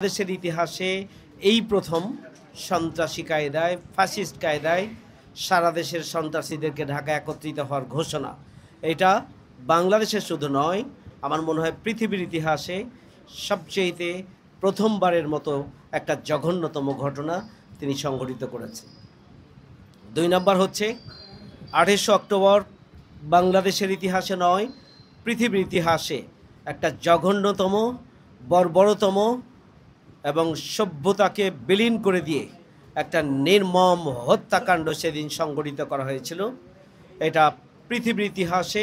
দেশের ইতিহাসে এই প্রথম সন্ত্রাসী কায়দায় ফ্যাসিস্ট কায়দায় সারা দেশের সন্ত্রাসীদেরকে ঢাকা একত্রিত হওয়ার ঘোষণা। এটা বাংলাদেশের শুধু নয়, আমার মনে হয় পৃথিবীর ইতিহাসে সবচেয়েতে প্রথমবারের মতো একটা জঘন্যতম ঘটনা তিনি সংঘটিত করেছেন। ২ নম্বর হচ্ছে ২৮ অক্টোবর বাংলাদেশের ইতিহাসে নয়, পৃথিবীর ইতিহাসে একটা জঘন্যতম, বর্বরতম এবং সভ্যতাকে বিলীন করে দিয়ে একটা নির্মম হত্যাকাণ্ড সেদিন সংঘটিত করা হয়েছিল। এটা পৃথিবীর ইতিহাসে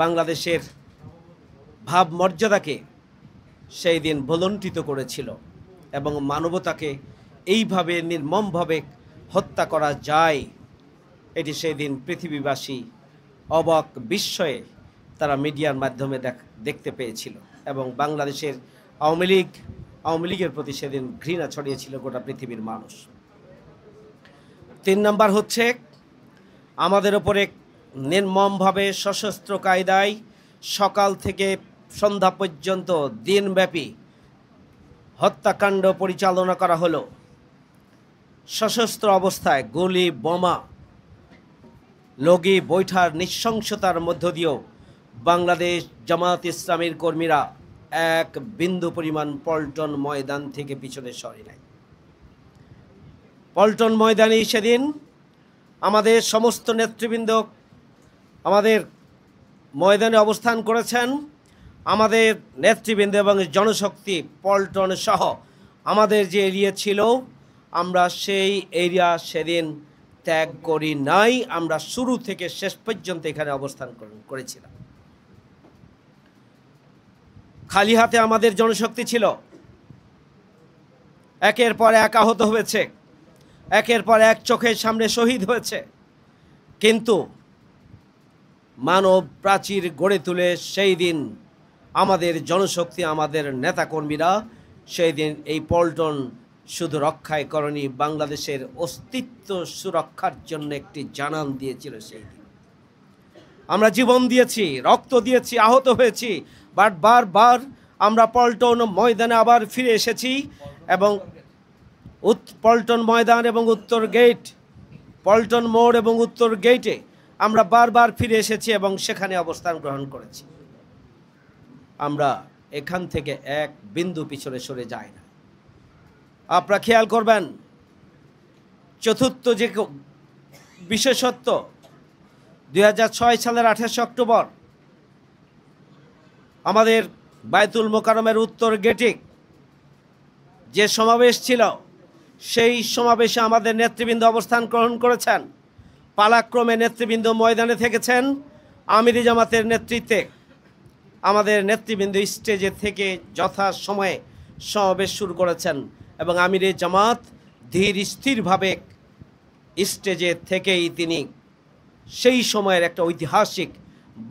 বাংলাদেশের ভাবমর্যাদাকে সেই দিন ভুলুণ্ঠিত করেছিল এবং মানবতাকে এইভাবে নির্মমভাবে হত্যা করা যায়, এটি সেই দিন পৃথিবীবাসী অবাক বিস্ময়ে তারা মিডিয়ার মাধ্যমে দেখতে পেয়েছিল এবং বাংলাদেশের আওয়ামী লীগের প্রতি সেদিন ঘৃণা ছড়িয়েছিল গোটা পৃথিবীর মানুষ। ৩ নম্বর হচ্ছে আমাদের ওপরে নির্মমভাবে সশস্ত্র কায়দায় সকাল থেকে সন্ধ্যা পর্যন্ত দিনব্যাপী হত্যাকাণ্ড পরিচালনা করা হলো। সশস্ত্র অবস্থায় গুলি, বোমা, লগি বৈঠার নৃশংসতার মধ্য দিয়েও বাংলাদেশ জামায়াত ইসলামীর কর্মীরা এক বিন্দু পরিমাণ পল্টন ময়দান থেকে পিছনে সরে নাই। পল্টন ময়দানে সেদিন আমাদের সমস্ত নেতৃবৃন্দ আমাদের ময়দানে অবস্থান করেছেন। আমাদের নেতৃবৃন্দ এবং জনশক্তি পল্টন সহ আমাদের যে এরিয়া ছিল, আমরা সেই এরিয়া সেদিন ত্যাগ করি নাই। আমরা শুরু থেকে শেষ পর্যন্ত এখানে অবস্থান করেছিলাম। খালি হাতে আমাদের জনশক্তি ছিল। একের পর এক আহত হয়েছে, একের পর এক চোখের সামনে শহীদ হয়েছে, কিন্তু মানব প্রাচীর গড়ে তুলে সেই দিন আমাদের জনশক্তি, আমাদের নেতাকর্মীরা সেই দিন এই পল্টন শুধু রক্ষায় করেনি, বাংলাদেশের অস্তিত্ব সুরক্ষার জন্য একটি জানান দিয়েছিল। সেই দিন আমরা জীবন দিয়েছি, রক্ত দিয়েছি, আহত হয়েছি, বাট বারবার আমরা পল্টন ময়দানে আবার ফিরে এসেছি এবং পল্টন ময়দান এবং উত্তর গেট, পল্টন মোড় এবং উত্তর গেটে আমরা বারবার ফিরে এসেছি এবং সেখানে অবস্থান গ্রহণ করেছি। আমরা এখান থেকে এক বিন্দু পিছনে সরে যাই না। আপনারা খেয়াল করবেন, চতুর্থ যে বিশেষত্ব, 2006 সালের 28 অক্টোবর আমাদের বায়তুল মোকাররমের উত্তর গেটে যে সমাবেশ ছিল, সেই সমাবেশে আমাদের নেতৃবৃন্দ অবস্থান গ্রহণ করেছেন। পালাক্রমে নেতৃবৃন্দ ময়দানে থেকেছেন। আমিরি জামাতের নেতৃত্বে আমাদের নেতৃবৃন্দ স্টেজে থেকে যথাসময়ে সমাবেশ শুরু করেছেন এবং আমিরে জামাত ধীর স্থিরভাবে স্টেজে থেকেই তিনি সেই সময়ের একটা ঐতিহাসিক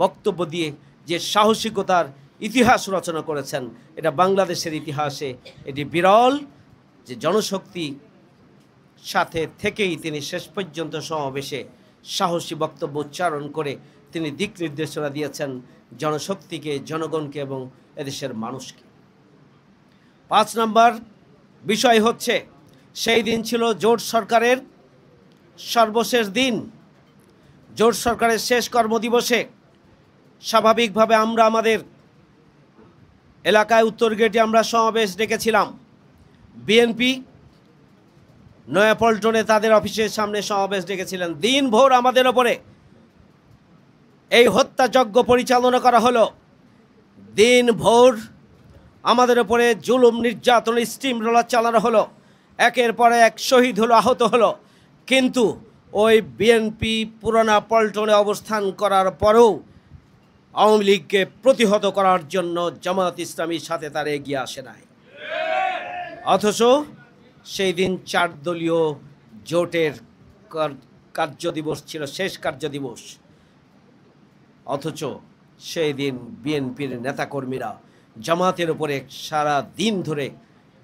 বক্তব্য দিয়ে যে সাহসিকতার ইতিহাস রচনা করেছেন, এটা বাংলাদেশের ইতিহাসে এটি বিরল, যে জনশক্তি সাথে থেকেই তিনি শেষ পর্যন্ত সমাবেশে সাহসী বক্তব্য উচ্চারণ করে তিনি দিক নির্দেশনা দিয়েছেন জনশক্তিকে, জনগণকে এবং এদেশের মানুষকে। ৫ নম্বর বিষয় হচ্ছে, সেই দিন ছিল জোট সরকারের সর্বশেষ দিন। জোট সরকারের শেষ কর্মদিবসে স্বাভাবিকভাবে আমরা আমাদের এলাকায় উত্তর গেটে আমরা সমাবেশ ডেকেছিলাম। বিএনপি নয়াপল্টনে তাদের অফিসের সামনে সমাবেশ ডেকেছিলেন। দিনভর আমাদের ওপরে এই হত্যাযজ্ঞ পরিচালনা করা হলো। দিনভর আমাদের ওপরে জুলুম, নির্যাতন, স্টিম রোলার চালানো হলো। একের পর এক শহীদ হলো, আহত হলো, কিন্তু ওই বিএনপি পুরানা পল্টনে অবস্থান করার পরেও আওয়ামী লীগকে প্রতিহত করার জন্য জামায়াত ইসলামীর সাথে তারা এগিয়ে আসে নাই। অথচ সেই দিন 4 দলীয় জোটের কার্যদিবস ছিল, শেষ কার্যদিবস। অথচ সেই দিন বিএনপির নেতাকর্মীরা জামাতের উপরে সারা দিন ধরে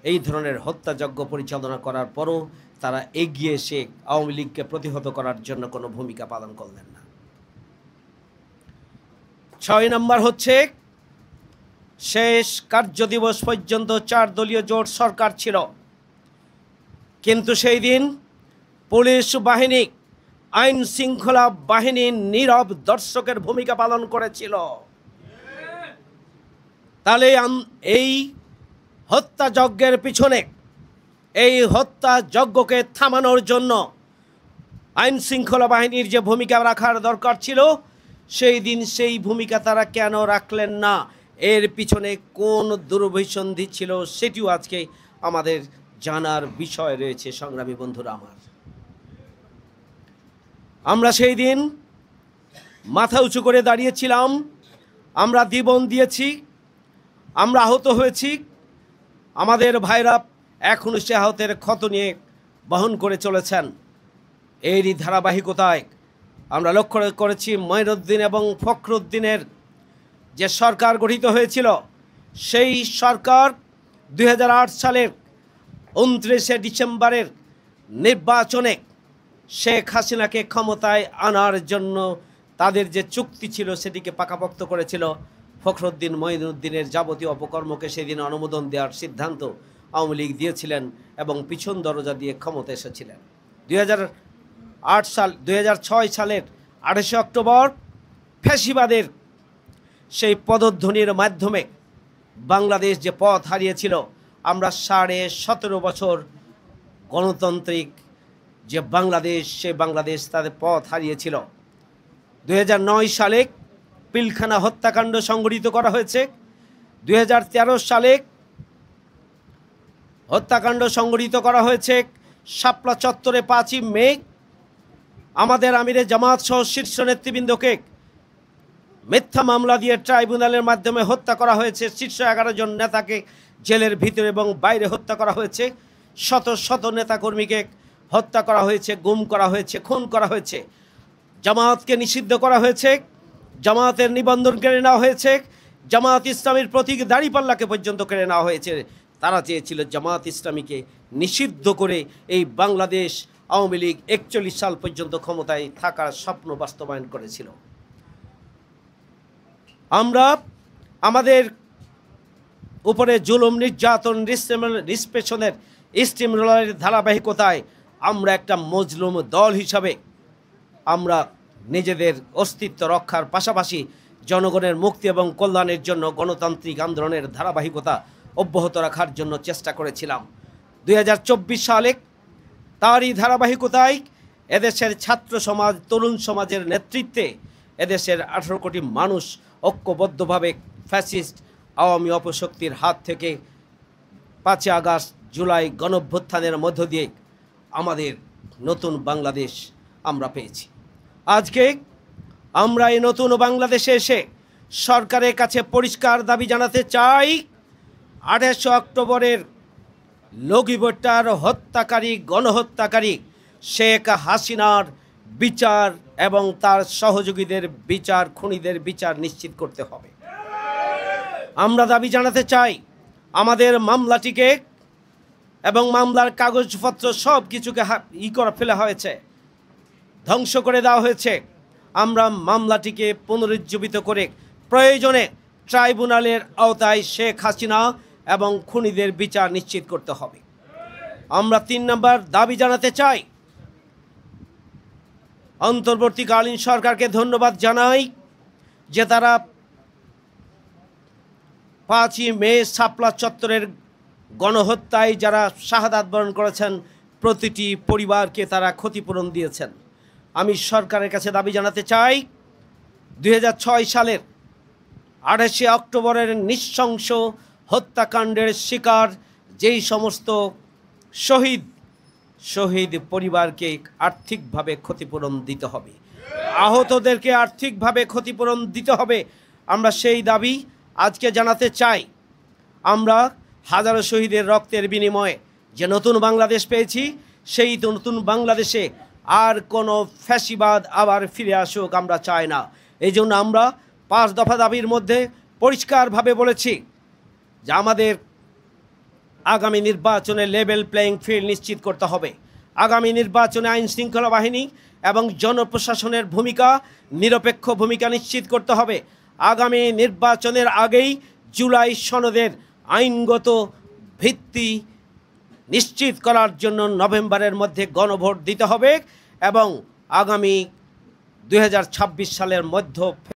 এই ধরনের হত্যাযজ্ঞ পরিচালনা করার পরও তারা এগিয়ে এসে আওয়ামী লীগকে প্রতিহত করার জন্য কোনো ভূমিকা পালন করলেন না। 6 নম্বর হচ্ছে শেষ কার্যদিবস পর্যন্ত 4 দলীয় জোট সরকার ছিল, কিন্তু সেই দিন পুলিশ বাহিনী, আইন শৃঙ্খলা বাহিনী নীরব দর্শকের ভূমিকা পালন করেছিল। তাহলে এই হত্যাযজ্ঞের পিছনে, এই হত্যাযজ্ঞকে থামানোর জন্য আইন শৃঙ্খলা বাহিনীর যে ভূমিকা রাখার দরকার ছিল, সেই দিন সেই ভূমিকা তারা কেন রাখলেন না? এর পিছনে কোন দুরভিসন্ধি ছিল, সেটিও আজকে আমাদের জানার বিষয় রয়েছে। সংগ্রামী বন্ধুরা আমার, আমরা সেই দিন মাথা উঁচু করে দাঁড়িয়েছিলাম, আমরা জীবন দিয়েছি, আমরা আহত হয়েছি, আমাদের ভাইরা এখনও সে আহতের ক্ষত নিয়ে বহন করে চলেছেন। এরই ধারাবাহিকতায় আমরা লক্ষ্য করেছি মঈনুদ্দিন এবং ফখরুদ্দিনের যে সরকার গঠিত হয়েছিল, সেই সরকার 2008 সালের 29শে ডিসেম্বরের নির্বাচনে শেখ হাসিনাকে ক্ষমতায় আনার জন্য তাদের যে চুক্তি ছিল সেটিকে পাকাপোক্ত করেছিল। ফখরুদ্দিন মঈনুদ্দিনের যাবতীয় অপকর্মকে সেদিন অনুমোদন দেওয়ার সিদ্ধান্ত আওয়ামী লীগ দিয়েছিলেন এবং পিছন দরজা দিয়ে ক্ষমতা এসেছিলেন। 2006 সালের 28শে অক্টোবর ফ্যাসিবাদের সেই পদধ্বনির মাধ্যমে বাংলাদেশ যে পথ হারিয়েছিল, আমরা 17.5 বছর গণতান্ত্রিক যে বাংলাদেশ, সে বাংলাদেশ তাদের পথ হারিয়েছিল। 2009 সালে পিলখানা হত্যাকাণ্ড সংঘটিত করা হয়েছে। 2013 সালে হত্যাকাণ্ড সংঘটিত করা হয়েছে শাপলা চত্বরে 5ই মে। আমাদের আমিরে জামাত সহ শীর্ষ নেতৃবৃন্দকে মিথ্যা মামলা দিয়ে ট্রাইব্যুনালের মাধ্যমে হত্যা করা হয়েছে। শীর্ষ 11 জন নেতাকে জেলের ভিতরে এবং বাইরে হত্যা করা হয়েছে। শত শত নেতাকর্মীকে হত্যা করা হয়েছে, গুম করা হয়েছে, খুন করা হয়েছে। জামাতকে নিষিদ্ধ করা হয়েছে, জামাতের নিবন্ধন কেড়ে নেওয়া হয়েছে, জামাত ইসলামীর প্রতীক দাঁড়িপাল্লাকে পর্যন্ত কেড়ে নেওয়া হয়েছে। তারা চেয়েছিল জামাত ইসলামীকে নিষিদ্ধ করে এই বাংলাদেশ আওয়ামী লীগ 41 সাল পর্যন্ত ক্ষমতায় থাকার স্বপ্ন বাস্তবায়ন করেছিল। আমরা আমাদের উপরে জুলুম, নির্যাতন, রিপ্রেশনের স্টিমরোলারের ধারাবাহিকতায় আমরা একটা মজলুম দল হিসাবে আমরা নিজেদের অস্তিত্ব রক্ষার পাশাপাশি জনগণের মুক্তি এবং কল্যাণের জন্য গণতান্ত্রিক আন্দোলনের ধারাবাহিকতা অব্যাহত রাখার জন্য চেষ্টা করেছিলাম। 2024 সালে তারই ধারাবাহিকতায় এদেশের ছাত্র সমাজ, তরুণ সমাজের নেতৃত্বে এদেশের 18 কোটি মানুষ ঐক্যবদ্ধভাবে ফ্যাসিস্ট আওয়ামী অপশক্তির হাত থেকে 5 আগস্ট, জুলাই গণঅভ্যুত্থানের মধ্য দিয়ে আমাদের নতুন বাংলাদেশ আমরা পেয়েছি। আজকে আমরা এই নতুন বাংলাদেশে এসে সরকারের কাছে পরিষ্কার দাবি জানাতে চাই, 28 অক্টোবরের লগিবট্টার হত্যাকারী, গণহত্যাকারী শেখ হাসিনার বিচার এবং তার সহযোগীদের বিচার, খুনিদের বিচার নিশ্চিত করতে হবে। আমরা দাবি জানাতে চাই, আমাদের মামলাটিকে এবং মামলার কাগজপত্র সব কিছুকে ফেলা হয়েছে, ধ্বংস করে দেওয়া হয়েছে। আমরা মামলাটিকে পুনরুজ্জীবিত করে প্রয়োজনে ট্রাইব্যুনালের আওতায় শেখ হাসিনা এবং খুনিদের বিচার নিশ্চিত করতে হবে। আমরা 3 নম্বর দাবি জানাতে চাই, অন্তর্বর্তীকালীন সরকারকে ধন্যবাদ জানাই যে তারা 5ই মে শাপলা চত্বরের গণহত্যায় যারা শাহাদাত বরণ করেছেন প্রতিটি পরিবারকে তারা ক্ষতিপূরণ দিয়েছেন। আমি সরকারের কাছে দাবি জানাতে চাই, 2006 সালের 28শে অক্টোবরের নৃশংস হত্যাকাণ্ডের শিকার যেই সমস্ত শহীদ পরিবারকে আর্থিকভাবে ক্ষতিপূরণ দিতে হবে, আহতদেরকে আর্থিকভাবে ক্ষতিপূরণ দিতে হবে। আমরা সেই দাবি আজকে জানাতে চাই। আমরা হাজারো শহীদের রক্তের বিনিময়ে যে নতুন বাংলাদেশ পেয়েছি, সেই নতুন বাংলাদেশে আর কোনো ফ্যাসিবাদ আবার ফিরে আসুক আমরা চাই না। এই জন্য আমরা 5 দফা দাবির মধ্যে পরিষ্কারভাবে বলেছি যে আমাদের আগামী নির্বাচনে লেভেল প্লেয়িং ফিল্ড নিশ্চিত করতে হবে। আগামী নির্বাচনে আইন শৃঙ্খলা বাহিনী এবং জনপ্রশাসনের ভূমিকা, নিরপেক্ষ ভূমিকা নিশ্চিত করতে হবে। আগামী নির্বাচনের আগেই জুলাই সনদের আইনগত ভিত্তি নিশ্চিত করার জন্য নভেম্বরের মধ্যে গণভোট দিতে হবে এবং আগামী 2026 সালের মধ্য